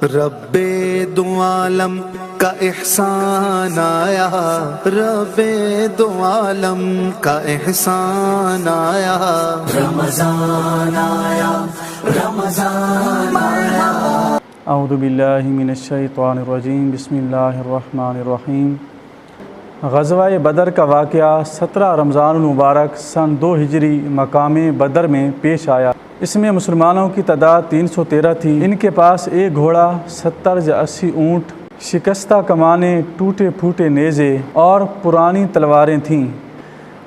رب دو عالم کا احسان آیا، رب دو عالم کا احسان آیا، رمضان آیا، رمضان آیا۔ اعوذ باللہ من الشیطان الرجیم، بسم اللہ الرحمن الرحیم۔ غزوہ بدر کا واقعہ 17 رمضان المبارک سن 2 ہجری مقام بدر میں پیش آیا۔ اس میں مسلمانوں کی تعداد 313 تھی۔ ان کے پاس ایک گھوڑا، 70 یا 80 اونٹ، شکستہ کمانیں، ٹوٹے پھوٹے نیزے اور پرانی تلواریں تھیں،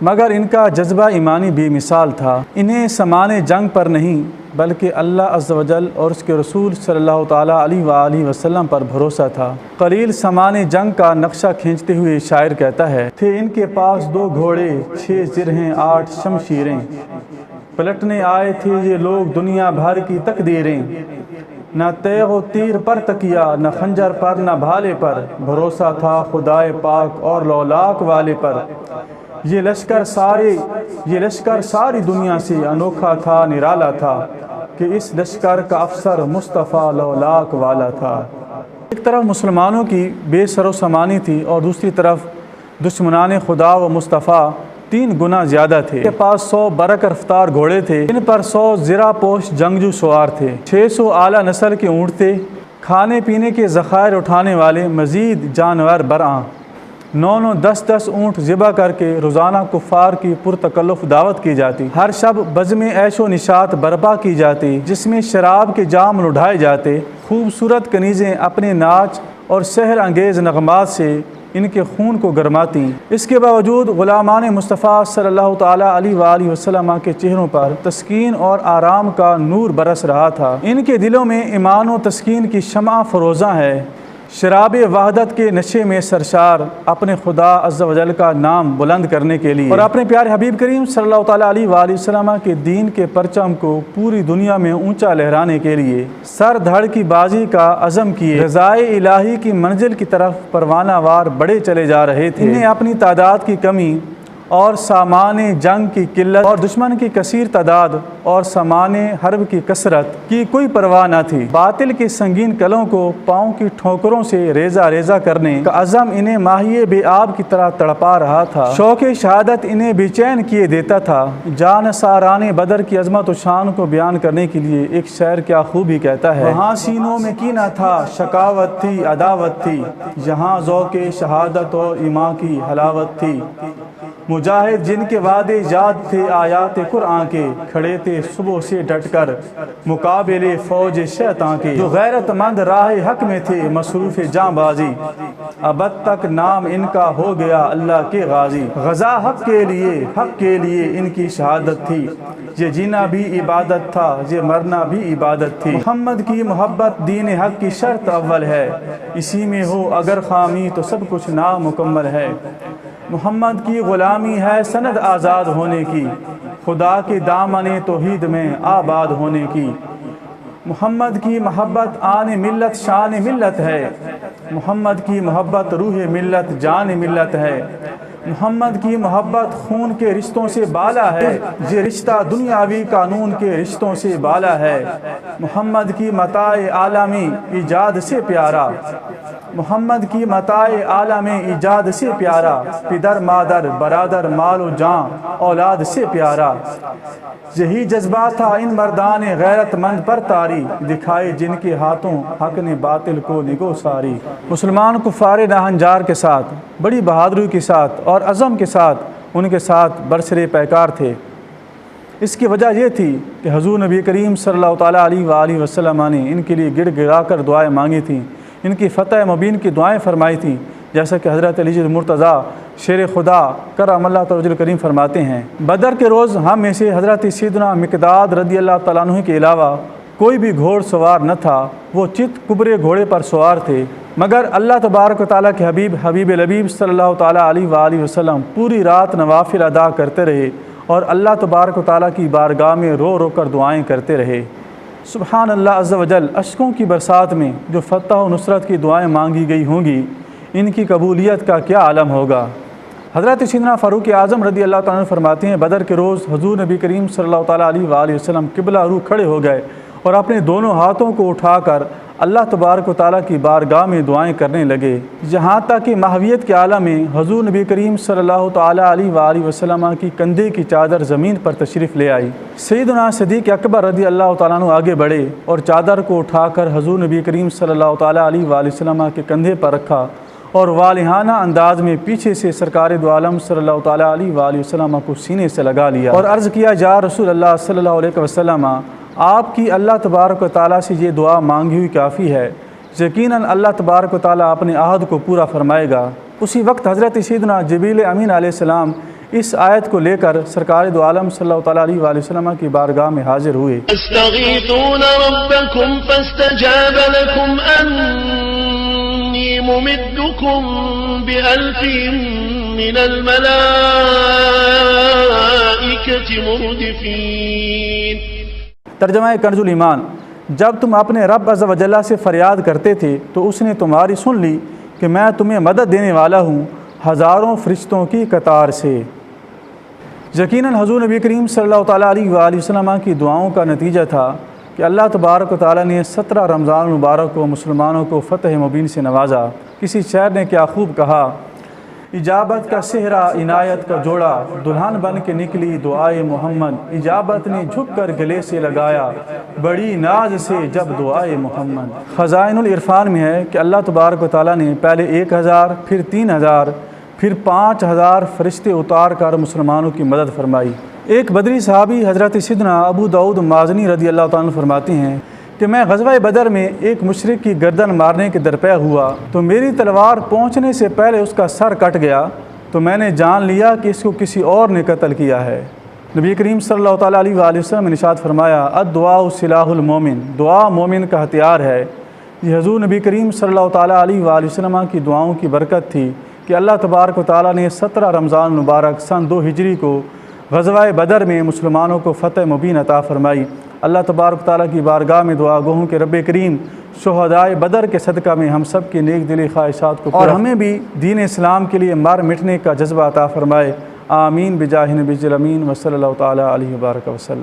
مگر ان کا جذبہ ایمانی بے مثال تھا۔ انہیں سامان جنگ پر نہیں بلکہ اللہ عز و جل اور اس کے رسول صلی اللہ تعالیٰ علیہ وآلہ وسلم پر بھروسہ تھا۔ قلیل سامان جنگ کا نقشہ کھینچتے ہوئے شاعر کہتا ہے، تھے ان کے پاس 2 گھوڑے، 6 زرہیں، 8 شمشیریں، پلٹنے آئے تھے یہ لوگ دنیا بھر کی تقدیریں، نہ تیغ و تیر پر تکیا، نہ خنجر پر نہ بھالے پر، بھروسہ تھا خدائے پاک اور لولاک والے پر۔ یہ لشکر ساری دنیا سے انوکھا تھا، نرالا تھا، کہ اس لشکر کا افسر مصطفیٰ لولاک والا تھا۔ ایک طرف مسلمانوں کی بے سر و سامانی تھی اور دوسری طرف دشمنان خدا و مصطفیٰ 3 گنا زیادہ تھے۔ ان کے پاس 100 برق رفتار گھوڑے تھے، ان پر 100 زرہ پوش جنگجو سوار تھے، 600 اعلیٰ نسل کے اونٹ تھے، کھانے پینے کے ذخائر اٹھانے والے مزید جانور برآں، 9 10 اونٹ ذبح کر کے روزانہ کفار کی پرتکلف دعوت کی جاتی۔ ہر شب بزم عیش و نشاط برپا کی جاتی، جس میں شراب کے جام لڑھائے جاتے، خوبصورت کنیزیں اپنے ناچ اور سحر انگیز نغمات سے ان کے خون کو گرماتی۔ اس کے باوجود غلامان مصطفیٰ صلی اللہ تعالیٰ علیہ وآلہ وسلم کے چہروں پر تسکین اور آرام کا نور برس رہا تھا۔ ان کے دلوں میں ایمان و تسکین کی شمع فروزاں ہے، شراب وحدت کے نشے میں سرشار، اپنے خدا عز و جل کا نام بلند کرنے کے لیے اور اپنے پیارے حبیب کریم صلی اللہ تعالیٰ علیہ وآلہ وسلم کے دین کے پرچم کو پوری دنیا میں اونچا لہرانے کے لیے سر دھڑ کی بازی کا عزم کیے، رضائے الہی کی منزل کی طرف پروانہ وار بڑھے چلے جا رہے تھے۔ انہیں اپنی تعداد کی کمی اور سامان جنگ کی قلت اور دشمن کی کثیر تعداد اور سامان حرب کی کثرت کی کوئی پرواہ نہ تھی۔ باطل کے سنگین کلوں کو پاؤں کی ٹھوکروں سے ریزہ ریزہ کرنے کا عزم انہیں ماہی بے آب کی طرح تڑپا رہا تھا۔ شوق شہادت انہیں بے چین کیے دیتا تھا۔ جان ساران بدر کی عظمت و شان کو بیان کرنے کے لیے ایک شاعر کیا خوب ہی کہتا ہے، وہاں سینوں میں کینہ تھا، شکاوت تھی، عداوت تھی، یہاں ذوق شہادت اور ایمان کی حلاوت تھی۔ مجاہد جن کے وعدے یاد تھے آیات قرآن کے، کھڑے تھے صبح سے ڈٹ کر مقابلے فوج شیطان کے، جو غیرت مند راہ حق میں تھے مصروف جاں بازی، ابد تک نام ان کا ہو گیا اللہ کے غازی۔ غزا حق کے لیے ان کی شہادت تھی، یہ جینا بھی عبادت تھا، یہ مرنا بھی عبادت تھی۔ محمد کی محبت دین حق کی شرط اول ہے، اسی میں ہو اگر خامی تو سب کچھ نامکمل ہے۔ محمد کی غلامی ہے سند آزاد ہونے کی، خدا کے دامن توحید میں آباد ہونے کی۔ محمد کی محبت آن ملت شان ملت ہے، محمد کی محبت روح ملت جان ملت ہے۔ محمد کی محبت خون کے رشتوں سے بالا ہے، یہ رشتہ دنیاوی قانون کے رشتوں سے بالا ہے۔ محمد کی متاع عالمی ایجاد سے پیارا، محمد کی متاع عالم ایجاد سے پیارا، پدر مادر برادر مال و جان اولاد سے پیارا۔ یہی جذبہ تھا ان مردان غیرت مند پر طاری، دکھائے جن کے ہاتھوں حق نے باطل کو نگو ساری۔ مسلمان کفار ناہنجار کے ساتھ بڑی بہادری کے ساتھ اور عزم کے ساتھ ان کے ساتھ برسر پیکار تھے۔ اس کی وجہ یہ تھی کہ حضور نبی کریم صلی اللہ تعالیٰ علیہ وآلہ وسلم نے ان کے لیے گڑ گڑا کر دعائیں مانگی تھیں، ان کی فتح مبین کی دعائیں فرمائی تھیں، جیسا کہ حضرت علی المرتضیٰ شیر خدا کرم اللہ تعالیٰ وجل کریم فرماتے ہیں، بدر کے روز ہم میں سے حضرت سیدنا مقداد رضی اللہ تعالیٰ عنہ کے علاوہ کوئی بھی گھوڑ سوار نہ تھا، وہ چت کبرے گھوڑے پر سوار تھے، مگر اللہ تبارک و تعالیٰ کے حبیب لبیب صلی اللہ تعالیٰ علیہ وآلہ وسلم پوری رات نوافل ادا کرتے رہے اور اللہ تبارک و تعالیٰ کی بارگاہ میں رو رو کر دعائیں کرتے رہے۔ سبحان اللہ عز و جل، اشکوں کی برسات میں جو فتح و نصرت کی دعائیں مانگی گئی ہوں گی، ان کی قبولیت کا کیا عالم ہوگا۔ حضرت سیدنا فاروق اعظم رضی اللہ تعالیٰ عنہ فرماتے ہیں، بدر کے روز حضور نبی کریم صلی اللہ تعالیٰ علیہ وآلہ وسلم قبلہ رو کھڑے ہو گئے اور اپنے دونوں ہاتھوں کو اٹھا کر اللہ تبارک و تعالیٰ کی بارگاہ میں دعائیں کرنے لگے، جہاں تک کہ ماہویت کے عالم میں حضور نبی کریم صلی اللہ تعالیٰ علیہ وآلہ وسلم کی کندھے کی چادر زمین پر تشریف لے آئی۔ سیدنا صدیق اکبر رضی اللہ تعالیٰ عنہ آگے بڑھے اور چادر کو اٹھا کر حضور نبی کریم صلی اللہ تعالیٰ علیہ وآلہ وسلم کے کندھے پر رکھا اور والہانہ انداز میں پیچھے سے سرکار دو عالم صلی اللہ تعالیٰ علیہ وآلہ وسلم کو سینے سے لگا لیا اور عرض کیا، یا رسول اللہ صلی اللہ علیہ وسلم، آپ کی اللہ تبارک و تعالیٰ سے یہ دعا مانگی ہوئی کافی ہے، یقیناً اللہ تبارک و تعالیٰ اپنے عہد کو پورا فرمائے گا۔ اسی وقت حضرت سیدنا جبریل امین علیہ السلام اس آیت کو لے کر سرکار دو عالم صلی اللہ تعالیٰ علیہ وآلہ وسلم کی بارگاہ میں حاضر ہوئے۔ تستغیثون ربکم فاستجاب لکم انی ممدکم بألف من الملائکة مردفین۔ ترجمہ کنز الایمان، جب تم اپنے رب عز و جل سے فریاد کرتے تھے تو اس نے تمہاری سن لی کہ میں تمہیں مدد دینے والا ہوں ہزاروں فرشتوں کی قطار سے۔ یقیناً حضور نبی کریم صلی اللہ تعالیٰ علیہ وآلہ وسلم کی دعاؤں کا نتیجہ تھا کہ اللہ تبارک و تعالیٰ نے 17 رمضان المبارک کو مسلمانوں کو فتح مبین سے نوازا۔ کسی شاعر نے کیا خوب کہا، اجابت کا صحرا عنایت کا جوڑا، دلہن بن کے نکلی دعائے محمد، اجابت نے جھک کر گلے سے لگایا بڑی ناز سے جب دعائے محمد۔ خزائن العرفان میں ہے کہ اللہ تبارک و تعالیٰ نے پہلے 1000 پھر 3000 پھر 5000 فرشتے اتار کر مسلمانوں کی مدد فرمائی۔ ایک بدری صحابی حضرت سیدنا ابو داؤد مازنی رضی اللہ تعالیٰ عنہ فرماتے ہیں کہ میں غزوہ بدر میں ایک مشرک کی گردن مارنے کے درپے ہوا تو میری تلوار پہنچنے سے پہلے اس کا سر کٹ گیا، تو میں نے جان لیا کہ اس کو کسی اور نے قتل کیا ہے۔ نبی کریم صلی اللہ تعالیٰ علیہ وآلہ وسلم نے ارشاد فرمایا، الدعاء سلاح المومن، دعا مومن کا ہتھیار ہے۔ یہ حضور نبی کریم صلی اللہ تعالیٰ علیہ وآلہ وسلم کی دعاؤں کی برکت تھی کہ اللہ تبارک و تعالیٰ نے 17 رمضان مبارک سن 2 ہجری کو غزوہ بدر میں مسلمانوں کو فتح مبین عطا فرمائی۔ اللہ تبارک و تعالیٰ کی بارگاہ میں دعا گو ہوں کہ رب کریم شہدائے بدر کے صدقہ میں ہم سب کی نیک دلی خواہشات کو اور ہمیں بھی دین اسلام کے لیے مر مٹنے کا جذبہ عطا فرمائے۔ آمین بجاہ نبی الامین وصلی اللہ تعالیٰ علیہ وبارک وسلم۔